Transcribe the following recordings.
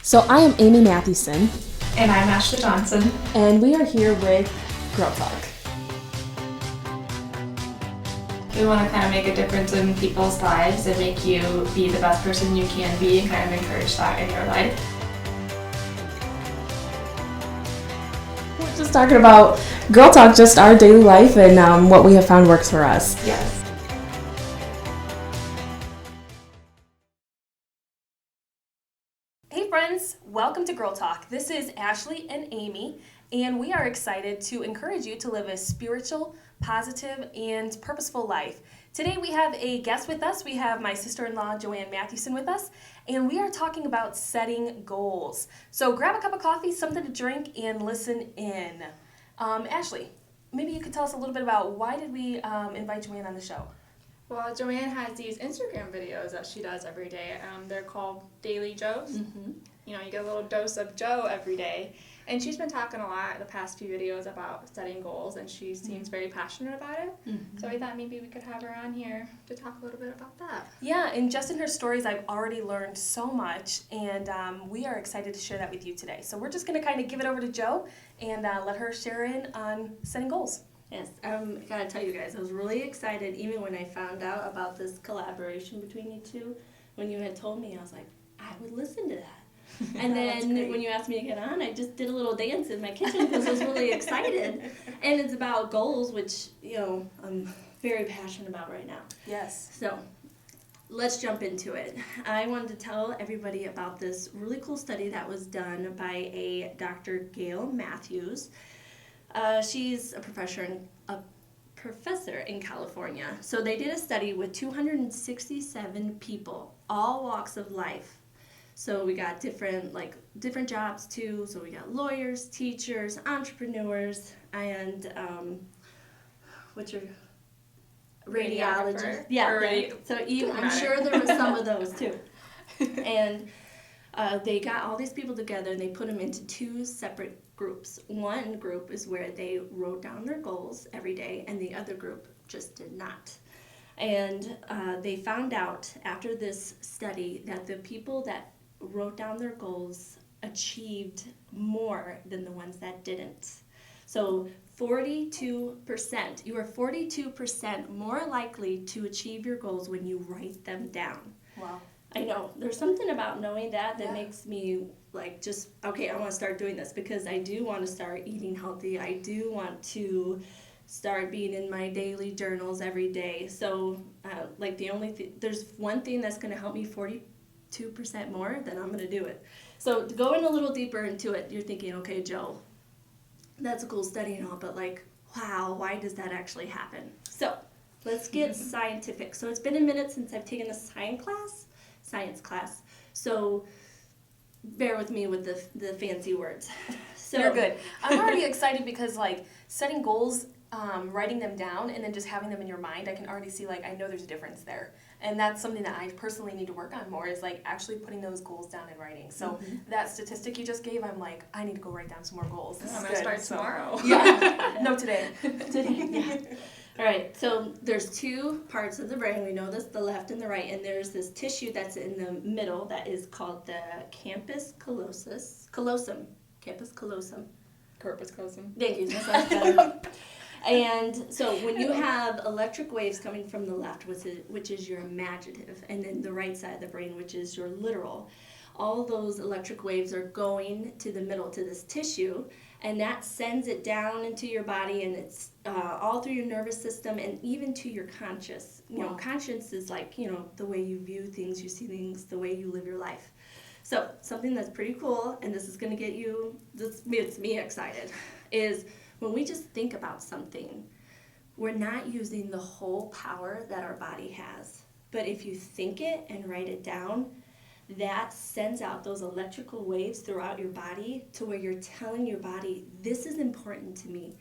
So I am Amy Mathewson. And I'm Ashley Johnson. And we are here with Girl Talk. We want to kind of make a difference in people's lives and make you be the best person you can be and kind of encourage that in your life. We're just talking about Girl Talk, just our daily life and what we have found works for us. Yes. Hey friends, welcome to Girl Talk. This is Ashley and Amy, and we are excited to encourage you to live a spiritual, positive, and purposeful life. Today we have a guest with us. We have my sister-in-law, Joanne Mathewson, with us, and we are talking about setting goals. So grab a cup of coffee, something to drink, and listen in. Ashley, maybe you could tell us a little bit about why did we invite Joanne on the show? Well, Joanne has these Instagram videos that she does every day. They're called Daily Joes. Mm-hmm. You know, you get a little dose of Joe every day. And she's been talking a lot the past few videos about setting goals, and she seems very passionate about it. Mm-hmm. So we thought maybe we could have her on here to talk a little bit about that. Yeah, and just in her stories, I've already learned so much, and we are excited to share that with you today. So we're just going to kind of give it over to Jo and let her share in on setting goals. Yes, I gotta tell you guys, I was really excited even when I found out about this collaboration between you two. When you had told me, I was like, I would listen to that. And then when you asked me to get on, I just did a little dance in my kitchen because I was really excited. And it's about goals, which, you know, I'm very passionate about right now. Yes. So let's jump into it. I wanted to tell everybody about this really cool study that was done by a Dr. Gail Matthews. She's a professor in California. So they did a study with 267 people, all walks of life. So we got different jobs too. So we got lawyers, teachers, entrepreneurs, and what's your radiologist? Yeah. So I'm sure there were some of those too. And they got all these people together and they put them into two separate groups. One group is where they wrote down their goals every day, and the other group just did not. And they found out after this study that the people that wrote down their goals achieved more than the ones that didn't. So 42%, you are 42% more likely to achieve your goals when you write them down. Wow. I know. There's something about knowing that makes me like just, okay, I want to start doing this because I do want to start eating healthy. I do want to start being in my daily journals every day. So there's one thing that's going to help me 42% more, then I'm going to do it. So to go in a little deeper into it, you're thinking, okay, Joe, that's a cool study and all, but like, wow, why does that actually happen? So let's get scientific. So it's been a minute since I've taken a science class. So bear with me with the fancy words. So You're good. I'm already excited because setting goals, writing them down, and then just having them in your mind, I can already see I know there's a difference there. And that's something that I personally need to work on more is actually putting those goals down in writing. So that statistic you just gave, I'm like, I need to go write down some more goals. I'm going to start tomorrow. Yeah. No, today. Yeah. All right, so there's two parts of the brain. We know this, the left and the right, and there's this tissue that's in the middle that is called the callosum. Corpus callosum. Thank you. That sounds better. And so when you have electric waves coming from the left, which is your imaginative, and then the right side of the brain, which is your literal, all those electric waves are going to the middle, to this tissue, and that sends it down into your body, and it's all through your nervous system and even to your conscious. You know, conscience is the way you view things, you see things, the way you live your life. So something that's pretty cool, and this is going to get you, this gets me excited, is when we just think about something, we're not using the whole power that our body has. But if you think it and write it down, that sends out those electrical waves throughout your body to where you're telling your body, this is important to me.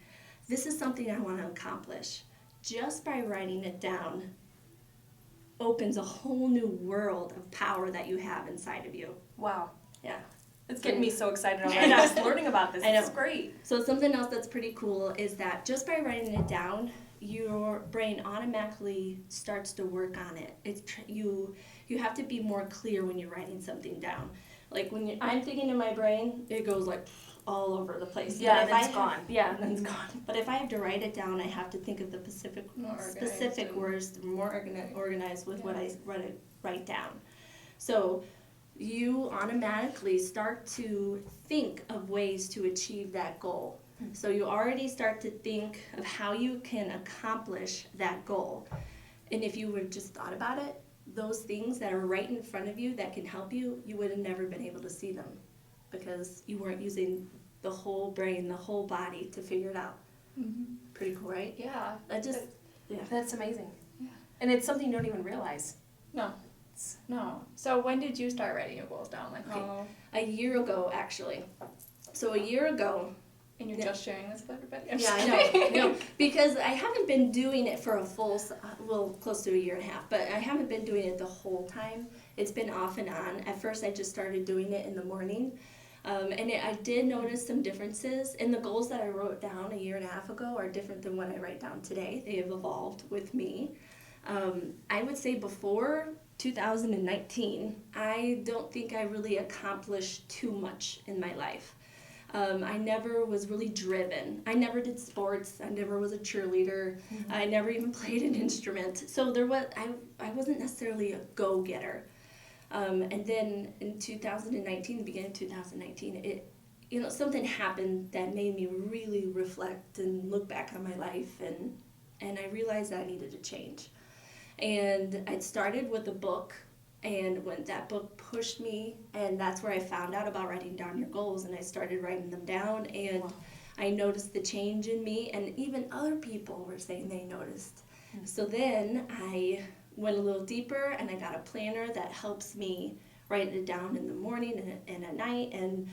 This is something I want to accomplish. Just by writing it down opens a whole new world of power that you have inside of you. Wow. Yeah. It's getting me so excited already just learning about this. I know. It's great. So something else that's pretty cool is that just by writing it down, your brain automatically starts to work on it. You have to be more clear when you're writing something down. Like when I'm thinking in my brain, it goes like all over the place. Yeah, But if it's gone. Yeah, and then it's gone. But if I have to write it down, I have to think of the specific words, more organized with what I write down. So you automatically start to think of ways to achieve that goal. So you already start to think of how you can accomplish that goal. And if you would have just thought about it, those things that are right in front of you that can help you, you would have never been able to see them because you weren't using the whole brain, the whole body to figure it out. Mm-hmm. Pretty cool, right? Yeah. That's amazing. Yeah. And it's something you don't even realize. No. So when did you start writing your goals down? Like how? A year ago, actually. So a year ago. And you're just sharing this with everybody? Yeah, I know. Because I haven't been doing it for a full, close to a year and a half, but I haven't been doing it the whole time. It's been off and on. At first, I just started doing it in the morning. I did notice some differences. And the goals that I wrote down a year and a half ago are different than what I write down today. They have evolved with me. I would say before 2019, I don't think I really accomplished too much in my life. I never was really driven. I never did sports. I never was a cheerleader. Mm-hmm. I never even played an instrument. So I wasn't necessarily a go-getter. And then in 2019, the beginning of 2019, something happened that made me really reflect and look back on my life, and I realized that I needed to change. And I started with a book. And when that book pushed me, and that's where I found out about writing down your goals, and I started writing them down, and wow. I noticed the change in me, and even other people were saying they noticed. Mm-hmm. So then I went a little deeper, and I got a planner that helps me write it down in the morning and at night, and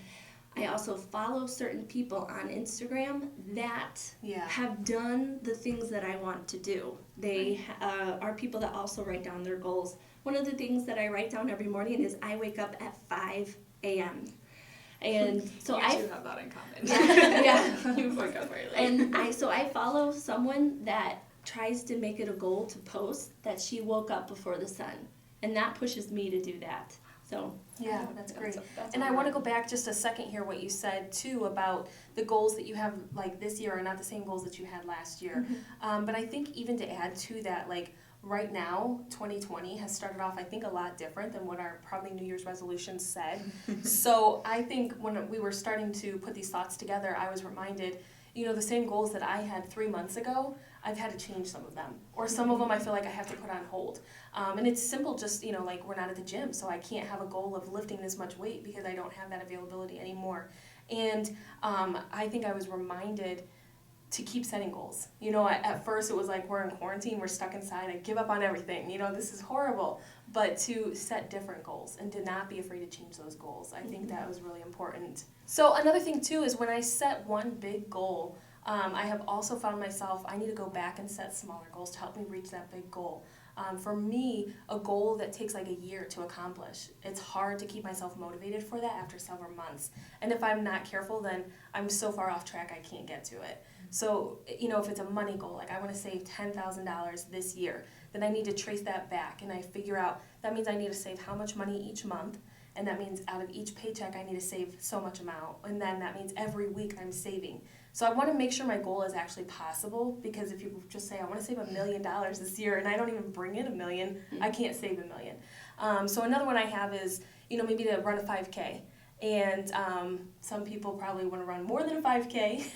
I also follow certain people on Instagram that have done the things that I want to do. They are people that also write down their goals. One of the things that I write down every morning is I wake up at 5 a.m. And so I have that in common. Yeah. You wake up early. And I follow someone that tries to make it a goal to post that she woke up before the sun. And that pushes me to do that. So yeah, that's great. And I want to go back just a second here, what you said too about the goals that you have like this year are not the same goals that you had last year. Mm-hmm. But I think even to add to that, like right now, 2020 has started off, I think, a lot different than what our probably New Year's resolutions said. So I think when we were starting to put these thoughts together, I was reminded, the same goals that I had 3 months ago, I've had to change some of them. Or some of them I feel like I have to put on hold. And it's simple, just, like we're not at the gym, so I can't have a goal of lifting this much weight because I don't have that availability anymore. And I think I was reminded to keep setting goals. At first it was like we're in quarantine, we're stuck inside, I give up on everything, this is horrible. But to set different goals and to not be afraid to change those goals, I think that was really important. So another thing too is when I set one big goal, I have also found myself, I need to go back and set smaller goals to help me reach that big goal. For me, a goal that takes like a year to accomplish, it's hard to keep myself motivated for that after several months. And if I'm not careful, then I'm so far off track I can't get to it. So, if it's a money goal, like I want to save $10,000 this year, then I need to trace that back and I figure out that means I need to save how much money each month. And that means out of each paycheck, I need to save so much amount. And then that means every week I'm saving. So I want to make sure my goal is actually possible, because if you just say, I want to save $1 million this year, and I don't even bring in $1 million, I can't save $1 million. So another one I have is, maybe to run a 5K. And some people probably want to run more than a 5K.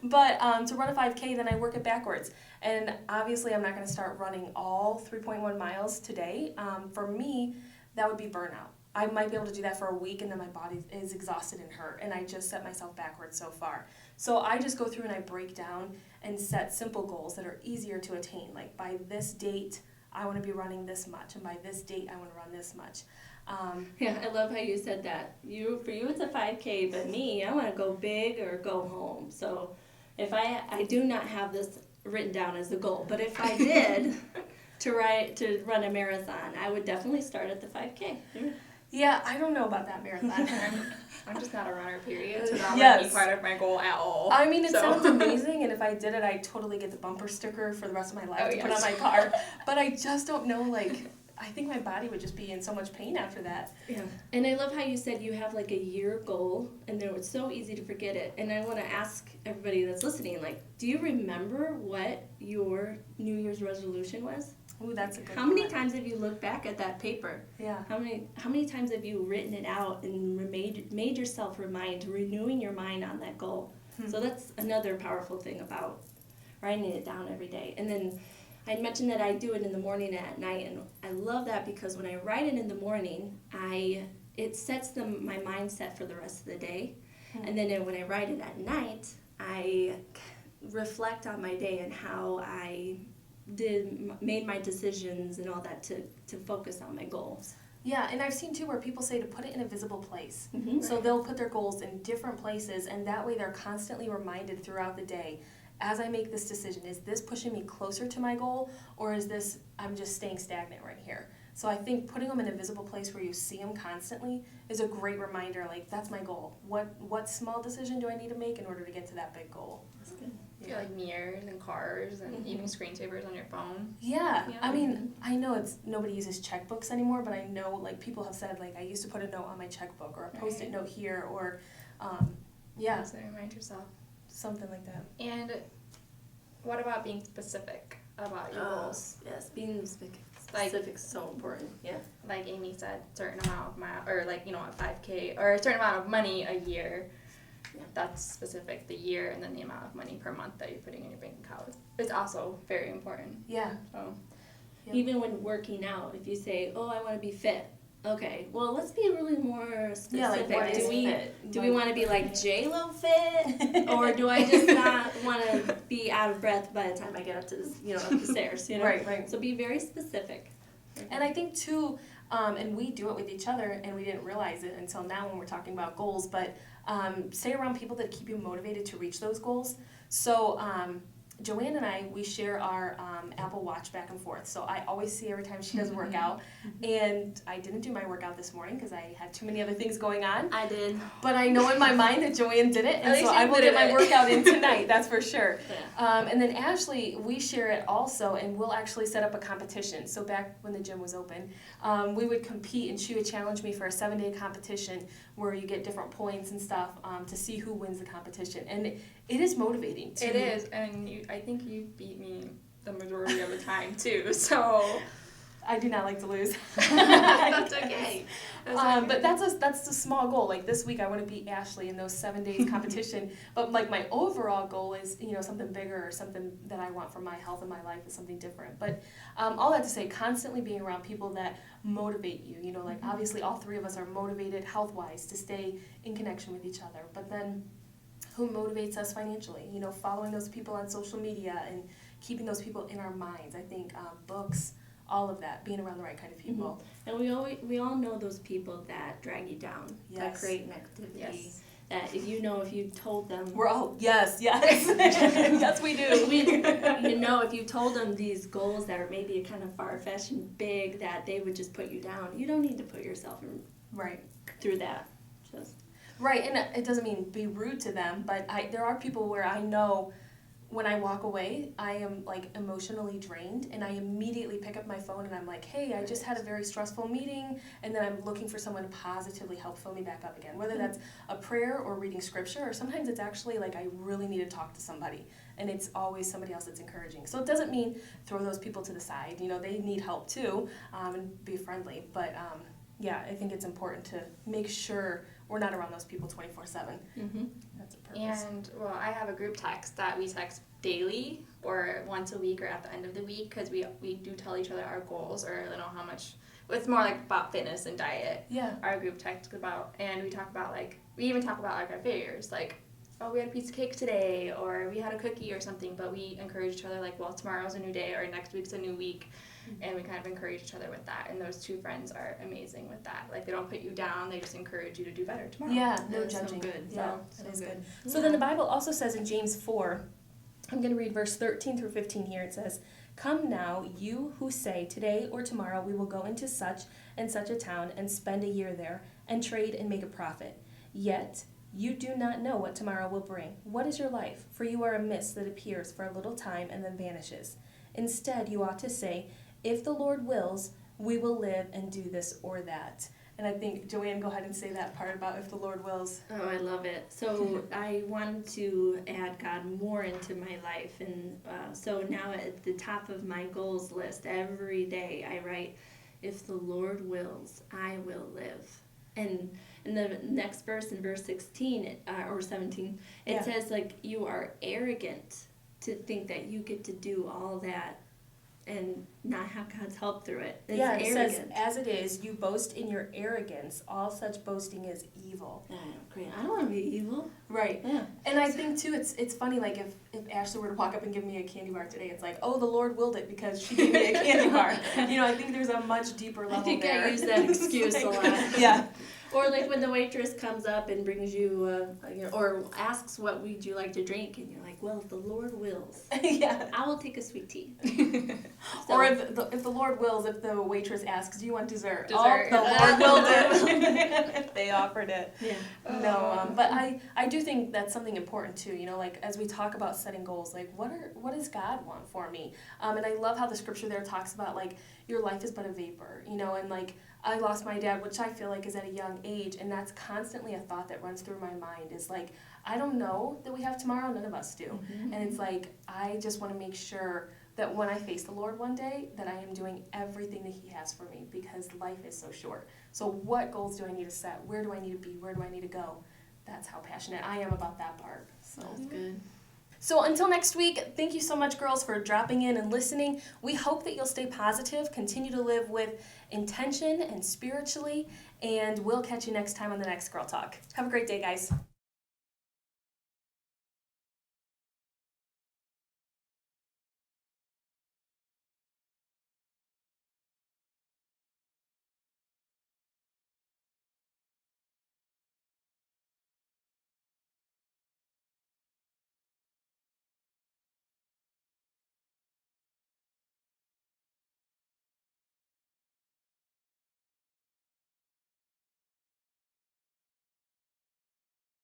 But to run a 5K, then I work it backwards. And obviously I'm not going to start running all 3.1 miles today. For me, that would be burnout. I might be able to do that for a week and then my body is exhausted and hurt, and I just set myself backwards so far. So I just go through and I break down and set simple goals that are easier to attain. Like by this date, I want to be running this much, and by this date, I want to run this much. Yeah, I love how you said that. For you, it's a 5K, but me, I want to go big or go home. So if I do not have this written down as a goal, but if I did to run a marathon, I would definitely start at the 5K. Yeah, I don't know about that marathon. I'm just not a runner, period. So that might be part of my goal at all. I mean, it sounds amazing, and if I did it, I'd totally get the bumper sticker for the rest of my life to put on my car. But I just don't know, I think my body would just be in so much pain after that. Yeah. And I love how you said you have like a year goal, and then it's so easy to forget it. And I want to ask everybody that's listening, like, do you remember what your New Year's resolution was? Ooh, that's a good How many one. times have you looked back at that paper? Yeah. How many times have you written it out and made yourself renewing your mind on that goal? So that's another powerful thing about writing it down every day. And then I mentioned that I do it in the morning and at night, and I love that because when I write it in the morning, it sets my mindset for the rest of the day. And then when I write it at night, I reflect on my day and how I made my decisions and all that to focus on my goals. Yeah, and I've seen too where people say to put it in a visible place. Mm-hmm. So they'll put their goals in different places, and that way they're constantly reminded throughout the day, as I make this decision, is this pushing me closer to my goal, or is this, I'm just staying stagnant right here? So I think putting them in a visible place where you see them constantly is a great reminder, like, that's my goal. What small decision do I need to make in order to get to that big goal? That's good. I feel like mirrors and cars and even screensavers on your phone. Yeah, Yeah. I mean, I know nobody uses checkbooks anymore, but I know, like, people have said, like, I used to put a note on my checkbook or a post-it Right. note here, or, yeah, So remind yourself. something like that. And what about being specific about your goals? Yes, being specific is so important. Yeah. Like Amy said, certain amount of mile, or like, a 5K, or a certain amount of money a year. Yeah. That's specific, the year, and then the amount of money per month that you're putting in your bank account. It's also very important. Yeah. So Yep. Even when working out, if you say, "Oh, I want to be fit," okay, well, let's be really more specific. Yeah, like, what is fit? Do we want to be like J-Lo fit, or do I just not want to be out of breath by the time I get up to up the stairs? Right. So be very specific. And I think too, and we do it with each other, and we didn't realize it until now when we're talking about goals, but stay around people that keep you motivated to reach those goals. So Joanne and I, we share our Apple Watch back and forth. So I always see every time she does a workout. And I didn't do my workout this morning because I had too many other things going on. I did. But I know in my mind that Joanne did it, and least so you I will did get my it. workout in tonight, that's for sure. Yeah. And then Ashley, we share it also, and we'll actually set up a competition. So back when the gym was open, we would compete, and she would challenge me for a 7-day competition where you get different points and stuff to see who wins the competition. And it is motivating. it is, and I think you beat me the majority of the time too. So I do not like to lose. that's okay. But that's a small goal. Like this week, I want to beat Ashley in those 7 days competition. But like my overall goal is something bigger or something that I want for my health and my life is something different. But all that to say, constantly being around people that motivate you. Like obviously all three of us are motivated health-wise to stay in connection with each other. But then who motivates us financially? Following those people on social media and keeping those people in our minds. I think books. All of that, being around the right kind of people. And we all know those people that drag you down, that Yes. create negativity. Yes. That if you told them, We're all, yes. Yes, we do. if you told them these goals that are maybe kind of far-fetched and big, that they would just put you down. You don't need to put yourself Right. through that. Just Right, and it doesn't mean be rude to them, but there are people where I know when I walk away, I am like emotionally drained, and I immediately pick up my phone and I'm like, hey, I just had a very stressful meeting, and then I'm looking for someone to positively help fill me back up again, whether that's a prayer or reading scripture, or sometimes it's actually like I really need to talk to somebody, and it's always somebody else that's encouraging. So it doesn't mean throw those people to the side, they need help too, and be friendly, but yeah, I think it's important to make sure we're not around those people 24/7. That's a purpose. And well, I have a group text that we text daily or once a week or at the end of the week because we do tell each other our goals or how much. It's more like about fitness and diet. Yeah. Our group text about, and we talk about we even talk about like our failures, like, oh, we had a piece of cake today, or we had a cookie or something, but we encourage each other like, well, tomorrow's a new day or next week's a new week. And we kind of encourage each other with that. And those two friends are amazing with that. Like, they don't put you down. They just encourage you to do better tomorrow. Yeah, no That's so judging. good. Yeah, So that is good. good. So then the Bible also says in James 4, I'm going to read verse 13 through 15 here. It says, "Come now, you who say, today or tomorrow we will go into such and such a town and spend a year there and trade and make a profit. Yet you do not know what tomorrow will bring. What is your life? For you are a mist that appears for a little time and then vanishes. Instead, you ought to say, if the Lord wills, we will live and do this or that. And I think, Joanne, go ahead and say that part about if the Lord wills. Oh, I love it. So I wanted to add God more into my life. And so now at the top of my goals list, every day I write, if the Lord wills, I will live. And in the next verse, in verse 16 or 17, it says, like, you are arrogant to think that you get to do all that and not have God's help through it. It's it arrogant. says, as it is, you boast in your arrogance. All such boasting is evil. Great. I don't want to be evil. Right. Yeah. And I think, too, it's funny, like, if Ashley were to walk up and give me a candy bar today, it's like, oh, the Lord willed it because she gave me a candy bar. You know, I think there's a much deeper level I think there. I use that excuse a lot. Yeah. Or like when the waitress comes up and brings you, or asks what would you like to drink, and you're like, well, if the Lord wills, Yeah. I will take a sweet tea. Or if the Lord wills, if the waitress asks, do you want dessert? Dessert. Oh, the Lord willed it. If they offered it. Yeah. No, but I do think that's something important too. You know, like as we talk about setting goals, like what does God want for me? And I love how the scripture there talks about like your life is but a vapor. You know, and like I lost my dad, which I feel like is at a young age, and that's constantly a thought that runs through my mind. Is like I don't know that we have tomorrow. None of us do, and it's like I just want to make sure that when I face the Lord one day, that I am doing everything that He has for me because life is so short. So what goals do I need to set? Where do I need to be? Where do I need to go? That's how passionate I am about that part. So That's good. So until next week, thank you so much, girls, for dropping in and listening. We hope that you'll stay positive, continue to live with intention and spiritually, and we'll catch you next time on the next Girl Talk. Have a great day, guys.